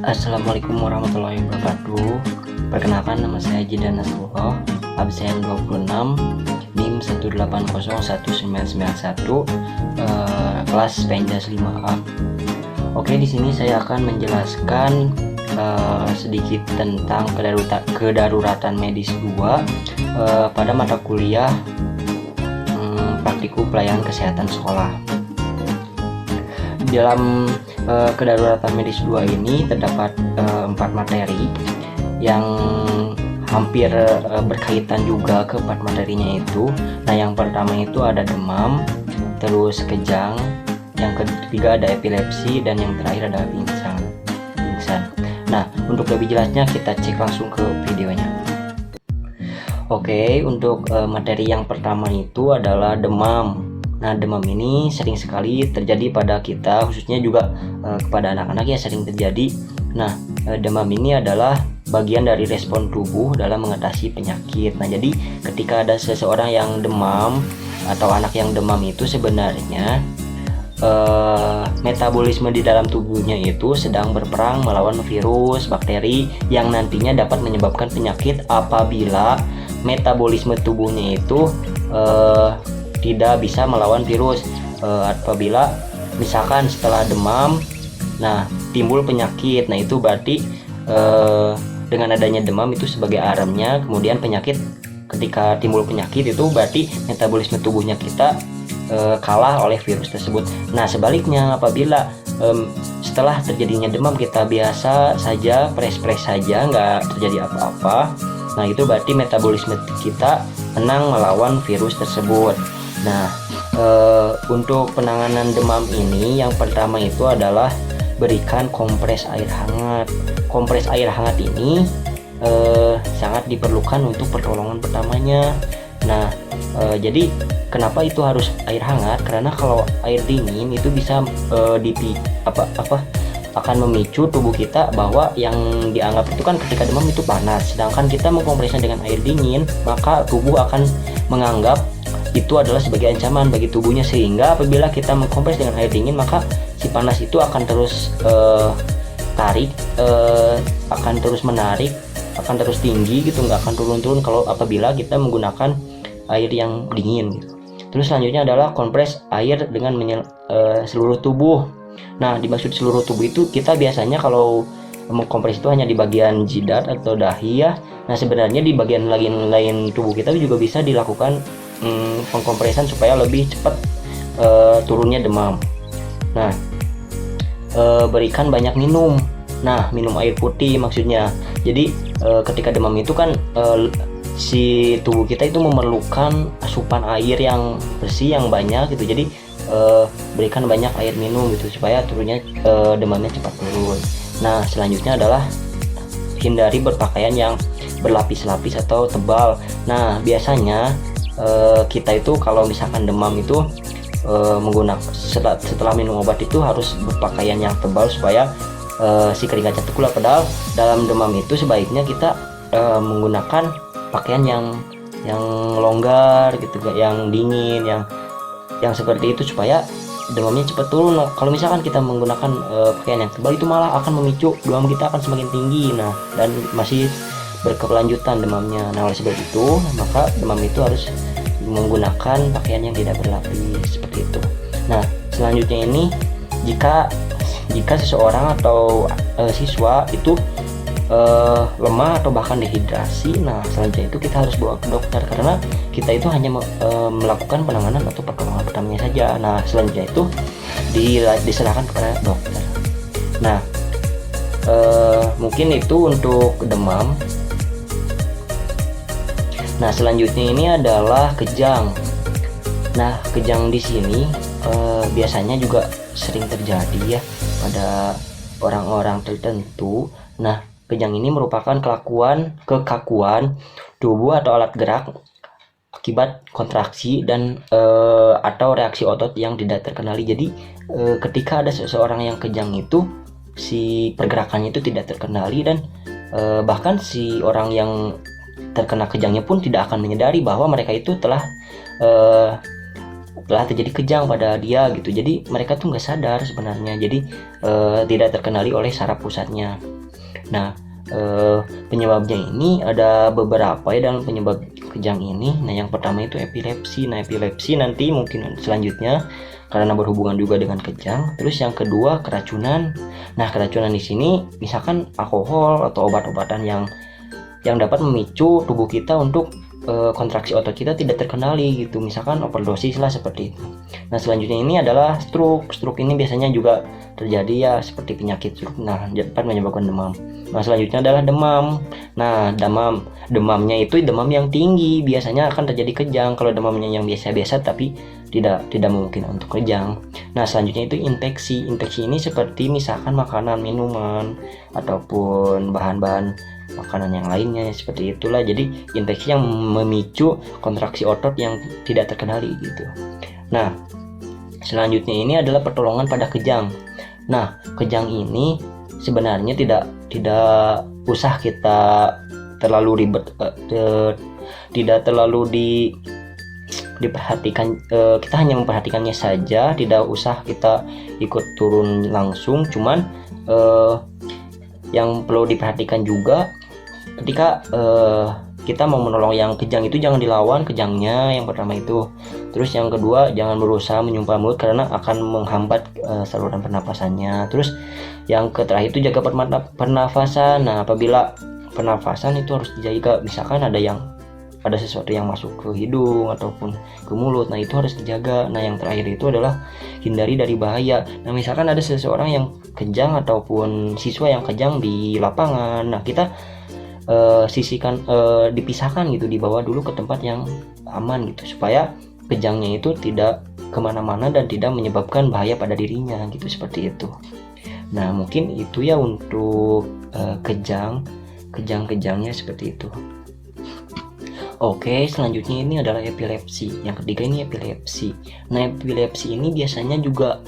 Assalamualaikum warahmatullahi wabarakatuh. Perkenalkan, nama saya Jidan Nasrullah, absen 26, NIM 1801991, kelas Penjas 5A. Oke, di sini saya akan menjelaskan sedikit tentang kedaruratan medis 2 pada mata kuliah praktikum pelayanan kesehatan sekolah. Dalam kedaruratan medis 2 ini terdapat 4 materi yang hampir berkaitan juga ke 4 materinya itu. Nah, yang pertama itu ada demam, terus kejang, yang ketiga ada epilepsi, dan yang terakhir ada pingsan. Nah, untuk lebih jelasnya kita cek langsung ke videonya. Oke, untuk materi yang pertama itu adalah demam. Nah, demam ini sering sekali terjadi pada kita, khususnya juga kepada anak-anak ya sering terjadi. Nah, demam ini adalah bagian dari respon tubuh dalam mengatasi penyakit. Nah, jadi ketika ada seseorang yang demam atau anak yang demam itu sebenarnya metabolisme di dalam tubuhnya itu sedang berperang melawan virus, bakteri yang nantinya dapat menyebabkan penyakit apabila metabolisme tubuhnya itu tidak bisa melawan virus. Apabila misalkan setelah demam, nah timbul penyakit, nah itu berarti dengan adanya demam itu sebagai alarmnya, kemudian penyakit, ketika timbul penyakit itu berarti metabolisme tubuhnya kita kalah oleh virus tersebut. Nah, sebaliknya apabila setelah terjadinya demam kita biasa saja, pres-pres saja, nggak terjadi apa-apa, nah itu berarti metabolisme kita menang melawan virus tersebut. Nah, untuk penanganan demam ini yang pertama itu adalah berikan kompres air hangat. Kompres air hangat ini sangat diperlukan untuk pertolongan pertamanya. Nah, jadi kenapa itu harus air hangat? Karena kalau air dingin itu bisa akan memicu tubuh kita bahwa yang dianggap itu kan ketika demam itu panas, sedangkan kita mengkompresnya dengan air dingin, maka tubuh akan menganggap itu adalah sebagai ancaman bagi tubuhnya, sehingga apabila kita mengkompres dengan air dingin maka si panas itu akan terus akan terus menarik, akan terus tinggi gitu, nggak akan turun-turun kalau apabila kita menggunakan air yang dingin gitu. Terus selanjutnya adalah kompres air dengan seluruh tubuh. Nah, dimaksud seluruh tubuh itu kita biasanya kalau mengkompres itu hanya di bagian jidat atau dahi ya. Nah, sebenarnya di bagian lain tubuh kita juga bisa dilakukan pengkompresan supaya lebih cepat turunnya demam. Nah, berikan banyak minum. Nah, minum air putih maksudnya. Jadi ketika demam itu kan si tubuh kita itu memerlukan asupan air yang bersih, yang banyak gitu. Jadi berikan banyak air minum gitu supaya turunnya demamnya cepat turun. Nah, selanjutnya adalah hindari berpakaian yang berlapis-lapis atau tebal. Nah, biasanya kita itu kalau misalkan demam itu menggunakan setelah minum obat itu harus berpakaian yang tebal supaya si keringatnya terkeluar. Padahal dalam demam itu sebaiknya kita menggunakan pakaian yang longgar gitu, yang dingin, yang seperti itu supaya demamnya cepat turun. Nah, kalau misalkan kita menggunakan pakaian yang tebal itu malah akan memicu demam kita akan semakin tinggi, nah dan masih berkelanjutan demamnya. Nah, oleh sebab itu maka demam itu harus menggunakan pakaian yang tidak berlapis seperti itu. Nah, selanjutnya ini jika seseorang atau siswa itu lemah atau bahkan dehidrasi, nah selanjutnya itu kita harus bawa ke dokter karena kita itu hanya melakukan penanganan atau pertolongan pertamanya saja. Nah, selanjutnya itu diserahkan kepada dokter. Nah, mungkin itu untuk demam. Nah, selanjutnya ini adalah kejang. Nah, kejang di sini biasanya juga sering terjadi ya pada orang-orang tertentu. Nah, kejang ini merupakan kekakuan tubuh atau alat gerak akibat kontraksi dan atau reaksi otot yang tidak terkenali. Jadi ketika ada seseorang yang kejang itu si pergerakannya itu tidak terkendali dan bahkan si orang yang terkena kejangnya pun tidak akan menyadari bahwa mereka itu telah terjadi kejang pada dia gitu. Jadi mereka tuh nggak sadar sebenarnya, jadi tidak terkenali oleh saraf pusatnya. Nah, penyebabnya ini ada beberapa ya dalam penyebab kejang ini. Nah, yang pertama itu epilepsi. Nah, epilepsi nanti mungkin selanjutnya karena berhubungan juga dengan kejang. Terus yang kedua keracunan. Nah, keracunan di sini misalkan alkohol atau obat-obatan yang dapat memicu tubuh kita untuk kontraksi otot kita tidak terkendali gitu, misalkan overdosis lah seperti itu. Nah, selanjutnya ini adalah stroke. Stroke ini biasanya juga terjadi ya seperti penyakit stroke. Nah, dapat menyebabkan demam. Nah, selanjutnya adalah demam. Nah, demamnya itu demam yang tinggi biasanya akan terjadi kejang. Kalau demamnya yang biasa-biasa tapi tidak memungkinkan untuk kejang. Nah, selanjutnya itu infeksi. Infeksi ini seperti misalkan makanan, minuman ataupun bahan-bahan makanan yang lainnya seperti itulah. Jadi infeksi yang memicu kontraksi otot yang tidak terkendali gitu. Nah, selanjutnya ini adalah pertolongan pada kejang. Nah, kejang ini sebenarnya tidak usah kita terlalu ribet, tidak terlalu diperhatikan. Kita hanya memperhatikannya saja, tidak usah kita ikut turun langsung. Cuman yang perlu diperhatikan juga ketika kita mau menolong yang kejang itu, jangan dilawan kejangnya, yang pertama itu. Terus yang kedua, jangan berusaha menyumpah mulut karena akan menghambat saluran pernapasannya. Terus yang terakhir itu jaga pernafasan. Nah, apabila pernafasan itu harus dijaga, misalkan ada sesuatu yang masuk ke hidung ataupun ke mulut, nah itu harus dijaga. Nah, yang terakhir itu adalah hindari dari bahaya. Nah, misalkan ada seseorang yang kejang ataupun siswa yang kejang di lapangan, nah kita dipisahkan gitu, dibawa dulu ke tempat yang aman gitu, supaya kejangnya itu tidak kemana-mana dan tidak menyebabkan bahaya pada dirinya gitu, seperti itu. Nah, mungkin itu ya untuk kejang-kejangnya seperti itu. Oke, selanjutnya ini adalah epilepsi. Yang ketiga ini epilepsi. Nah, epilepsi ini biasanya juga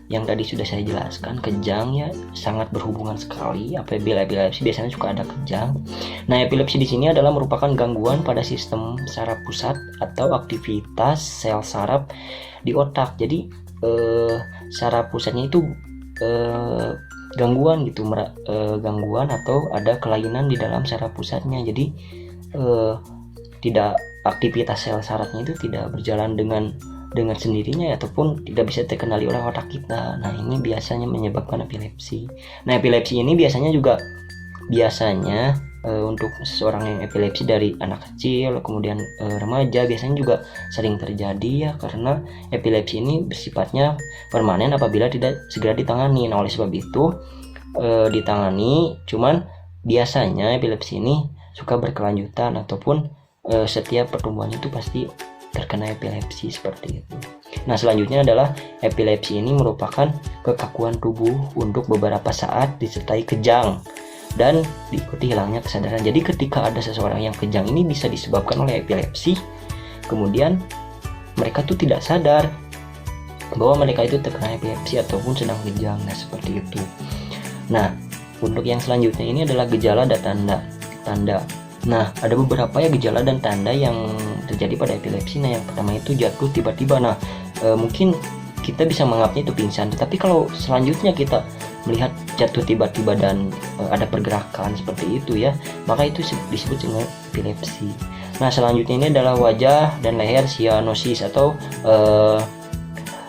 yang tadi sudah saya jelaskan, kejang ya sangat berhubungan sekali. Apabila epilepsi biasanya suka ada kejang. Nah, epilepsi di sini adalah merupakan gangguan pada sistem saraf pusat atau aktivitas sel saraf di otak. Jadi saraf pusatnya itu gangguan gitu, gangguan atau ada kelainan di dalam saraf pusatnya. Jadi tidak, aktivitas sel sarafnya itu tidak berjalan dengan sendirinya ataupun tidak bisa terkendali oleh otak kita. Nah, ini biasanya menyebabkan epilepsi. Nah, epilepsi ini biasanya untuk seseorang yang epilepsi dari anak kecil kemudian remaja biasanya juga sering terjadi ya, karena epilepsi ini bersifatnya permanen apabila tidak segera ditangani. Nah, oleh sebab itu ditangani, cuman biasanya epilepsi ini suka berkelanjutan ataupun setiap pertumbuhan itu pasti terkena epilepsi seperti itu. Nah, selanjutnya adalah epilepsi ini merupakan kekakuan tubuh untuk beberapa saat disertai kejang dan diikuti hilangnya kesadaran. Jadi ketika ada seseorang yang kejang ini bisa disebabkan oleh epilepsi, kemudian mereka tuh tidak sadar bahwa mereka itu terkena epilepsi ataupun sedang kejang. Nah, seperti itu. Nah, untuk yang selanjutnya ini adalah gejala dan tanda. Nah, ada beberapa ya gejala dan tanda yang terjadi pada epilepsi. Nah, yang pertama itu jatuh tiba-tiba. Nah, mungkin kita bisa menganggapnya itu pingsan, tetapi kalau selanjutnya kita melihat jatuh tiba-tiba dan ada pergerakan seperti itu ya, maka itu disebut dengan epilepsi. Nah, selanjutnya ini adalah wajah dan leher cyanosis atau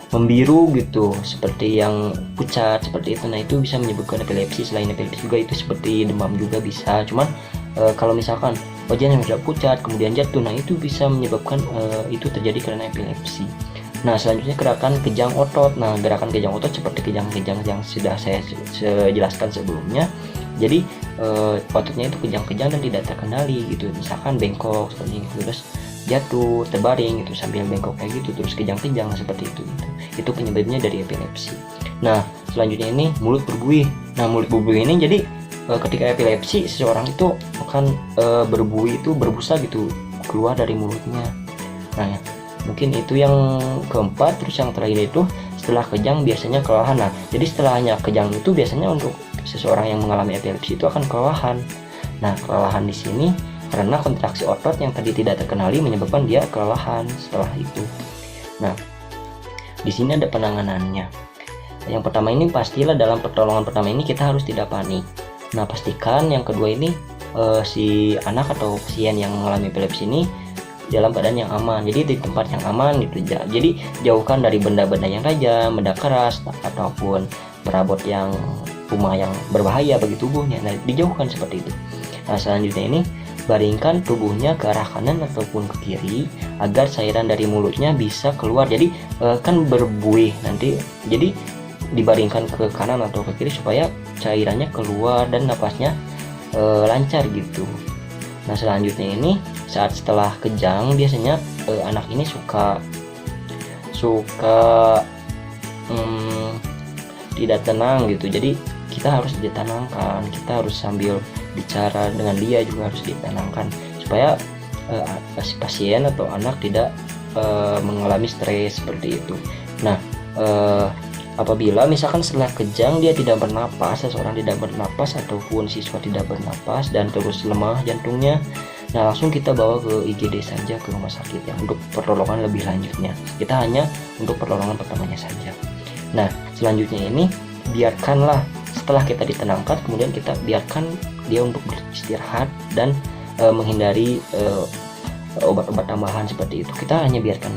membiru gitu, seperti yang pucat seperti itu. Nah, itu bisa menyebabkan epilepsi. Selain epilepsi juga itu seperti demam juga bisa. Cuman kalau misalkan wajahnya sudah pucat kemudian jatuh, nah itu bisa menyebabkan itu terjadi karena epilepsi. Nah, selanjutnya gerakan kejang otot. Nah, gerakan kejang otot seperti kejang-kejang yang sudah saya jelaskan sebelumnya. Jadi ototnya itu kejang-kejang dan tidak terkendali gitu. Misalkan bengkok seperti itu, terus jatuh terbaring gitu sambil bengkok kayak gitu, terus kejang-kejang seperti itu gitu. Itu penyebabnya dari epilepsi. Nah, selanjutnya ini mulut berbuih. Nah, mulut berbuih ini jadi ketika epilepsi seseorang itu akan berbuih, itu berbusa gitu keluar dari mulutnya. Nah, mungkin itu yang keempat. Terus yang terakhir itu setelah kejang biasanya kelelahan. Nah, jadi setelahnya kejang itu biasanya untuk seseorang yang mengalami epilepsi itu akan kelelahan. Nah, kelelahan di sini karena kontraksi otot yang tadi tidak terkenali menyebabkan dia kelelahan setelah itu. Nah, di sini ada penanganannya. Yang pertama ini pastilah dalam pertolongan pertama ini kita harus tidak panik. Nah, pastikan yang kedua ini si anak atau pasien yang mengalami epilepsi ini dalam keadaan yang aman, jadi di tempat yang aman gitu. Jadi jauhkan dari benda-benda yang tajam, benda keras ataupun perabot yang rumah yang berbahaya bagi tubuhnya. Nah, dijauhkan seperti itu. Nah, selanjutnya ini baringkan tubuhnya ke arah kanan ataupun ke kiri agar cairan dari mulutnya bisa keluar. Jadi kan berbuih nanti, jadi dibaringkan ke kanan atau ke kiri supaya cairannya keluar dan napasnya lancar gitu. Nah, selanjutnya ini saat setelah kejang biasanya anak ini suka tidak tenang gitu. Jadi kita harus ditenangkan, kita harus sambil bicara dengan dia juga harus ditenangkan supaya si pasien atau anak tidak mengalami stres seperti itu. Nah, apabila misalkan setelah kejang dia tidak bernapas, seseorang tidak bernapas ataupun siswa tidak bernapas dan terus lemah jantungnya, nah langsung kita bawa ke IGD saja, ke rumah sakit ya, untuk pertolongan lebih lanjutnya. Kita hanya untuk pertolongan pertamanya saja. Nah, selanjutnya ini biarkanlah setelah kita ditenangkan, kemudian kita biarkan dia untuk beristirahat dan menghindari obat-obat tambahan seperti itu. Kita hanya biarkan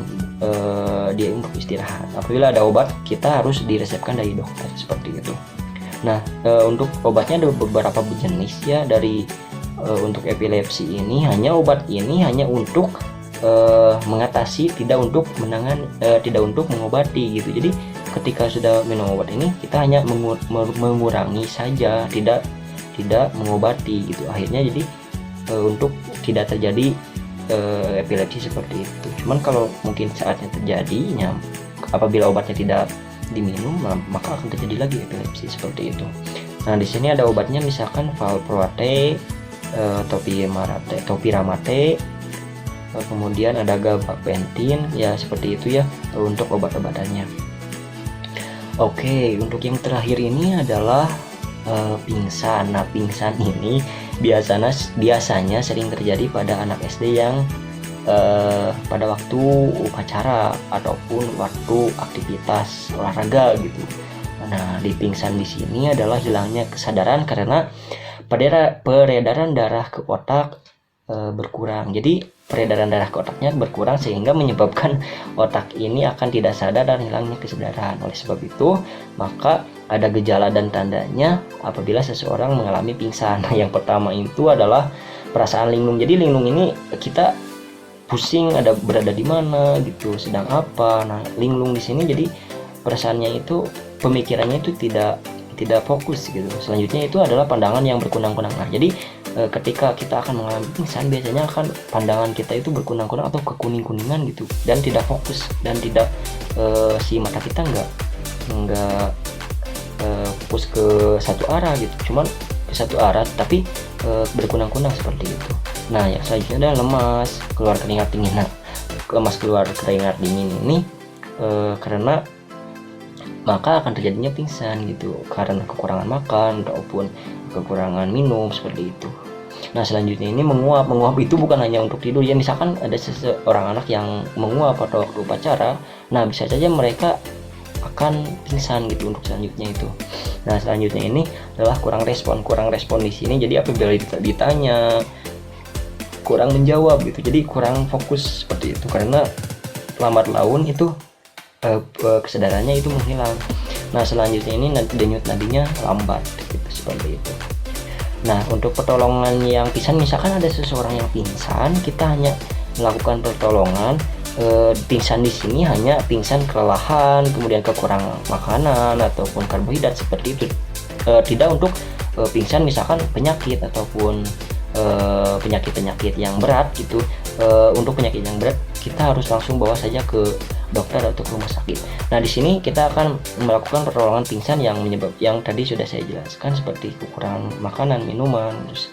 dia untuk istirahat. Apabila ada obat, kita harus diresepkan dari dokter seperti itu. Nah, untuk obatnya ada beberapa jenis ya. Dari untuk epilepsi ini obat ini hanya untuk mengatasi, tidak untuk tidak untuk mengobati gitu. Jadi ketika sudah minum obat ini, kita hanya mengurangi saja, tidak mengobati gitu. Akhirnya jadi untuk tidak terjadi epilepsi seperti itu. Cuman kalau mungkin saatnya terjadinya apabila obatnya tidak diminum, maka akan terjadi lagi epilepsi seperti itu. Nah, di sini ada obatnya, misalkan valproate, topiramate, kemudian ada gabapentin ya, seperti itu ya untuk obat-obatannya. Oke, untuk yang terakhir ini adalah pingsan. Nah, pingsan ini biasanya sering terjadi pada anak SD yang pada waktu upacara ataupun waktu aktivitas olahraga gitu. Nah, di pingsan di sini adalah hilangnya kesadaran karena peredaran darah ke otak berkurang. Jadi peredaran darah ke otaknya berkurang sehingga menyebabkan otak ini akan tidak sadar dan hilangnya kesadaran. Oleh sebab itu, maka ada gejala dan tandanya apabila seseorang mengalami pingsan. Yang pertama itu adalah perasaan linglung. Jadi linglung ini kita pusing, berada di mana gitu, sedang apa. Nah, linglung di sini jadi perasaannya itu, pemikirannya itu tidak fokus gitu. Selanjutnya itu adalah pandangan yang berkunang-kunang. Nah, jadi ketika kita akan mengalami pingsan, biasanya akan pandangan kita itu berkunang-kunang atau kekuning-kuningan gitu, dan tidak fokus, dan tidak si mata kita nggak fokus ke satu arah gitu, cuman ke satu arah tapi berkunang-kunang seperti itu. Nah, yang selanjutnya adalah lemas, keluar keringat dingin. Nah, lemas keluar keringat dingin ini karena maka akan terjadinya pingsan gitu, karena kekurangan makan ataupun kekurangan minum seperti itu. Nah, selanjutnya ini menguap itu bukan hanya untuk tidur ya. Misalkan ada seseorang anak yang menguap pada waktu upacara, nah bisa saja mereka akan pingsan gitu untuk selanjutnya itu. Nah, selanjutnya ini adalah kurang respon di sini. Jadi apabila ditanya kurang menjawab gitu, jadi kurang fokus seperti itu, karena lambat laun itu kesadarannya itu menghilang. Nah, selanjutnya ini denyut nadinya lambat gitu, seperti itu. Nah, untuk pertolongan yang pingsan, misalkan ada seseorang yang pingsan, kita hanya melakukan pertolongan. Pingsan di sini hanya pingsan kelelahan, kemudian kekurangan makanan ataupun karbohidrat seperti itu. Tidak untuk pingsan misalkan penyakit ataupun penyakit yang berat gitu. Untuk penyakit yang berat kita harus langsung bawa saja ke dokter atau ke rumah sakit. Nah, di sini kita akan melakukan pertolongan pingsan yang tadi sudah saya jelaskan, seperti kekurangan makanan, minuman, terus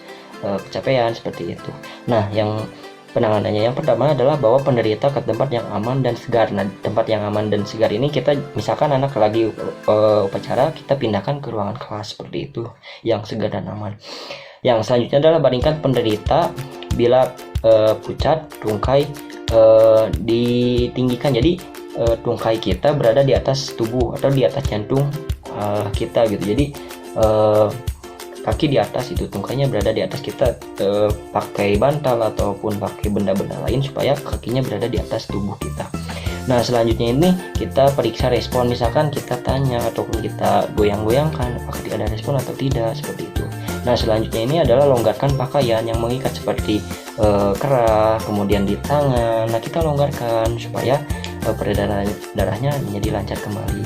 kecapean seperti itu. Nah, yang penanganannya yang pertama adalah bawa penderita ke tempat yang aman dan segar. Nah, tempat yang aman dan segar ini kita misalkan anak lagi upacara, kita pindahkan ke ruangan kelas seperti itu yang segar dan aman. Yang selanjutnya adalah baringkan penderita bila pucat, tungkai ditinggikan. Jadi tungkai kita berada di atas tubuh atau di atas jantung kita gitu. Jadi kaki di atas, itu tungkainya berada di atas kita, pakai bantal ataupun pakai benda-benda lain supaya kakinya berada di atas tubuh kita. Nah selanjutnya ini kita periksa respon, misalkan kita tanya ataupun kita goyang-goyangkan apakah dia ada respon atau tidak, seperti itu. Nah selanjutnya ini adalah longgarkan pakaian yang mengikat seperti kerah, kemudian di tangan. Nah kita longgarkan supaya peredaran darahnya menjadi lancar kembali.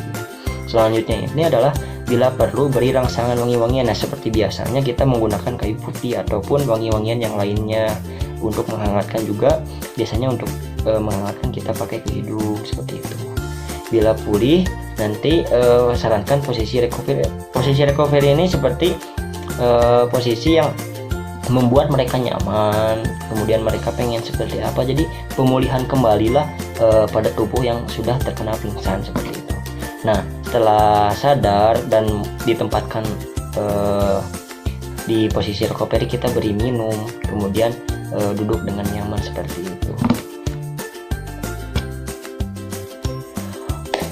Selanjutnya ini adalah bila perlu beri rangsangan wangi-wangian. Nah seperti biasanya kita menggunakan kayu putih ataupun wangi-wangian yang lainnya. Untuk menghangatkan juga biasanya untuk menghangatkan kita pakai ke hidung, seperti itu. Bila pulih nanti sarankan posisi recovery. Posisi recovery ini seperti posisi yang membuat mereka nyaman, kemudian mereka pengen seperti apa, jadi pemulihan kembalilah pada tubuh yang sudah terkena pingsan, seperti itu. Nah setelah sadar dan ditempatkan di posisi recovery, kita beri minum, kemudian duduk dengan nyaman, seperti itu.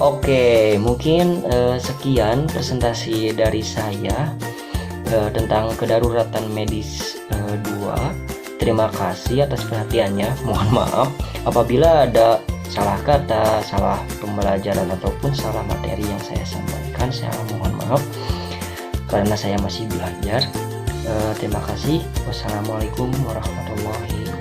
Oke, mungkin sekian presentasi dari saya tentang kedaruratan medis 2. Terima kasih atas perhatiannya. Mohon maaf apabila ada salah kata, salah pembelajaran ataupun salah materi yang saya sampaikan. Saya mohon maaf karena saya masih belajar. Terima kasih. Wassalamualaikum warahmatullahi wabarakatuh.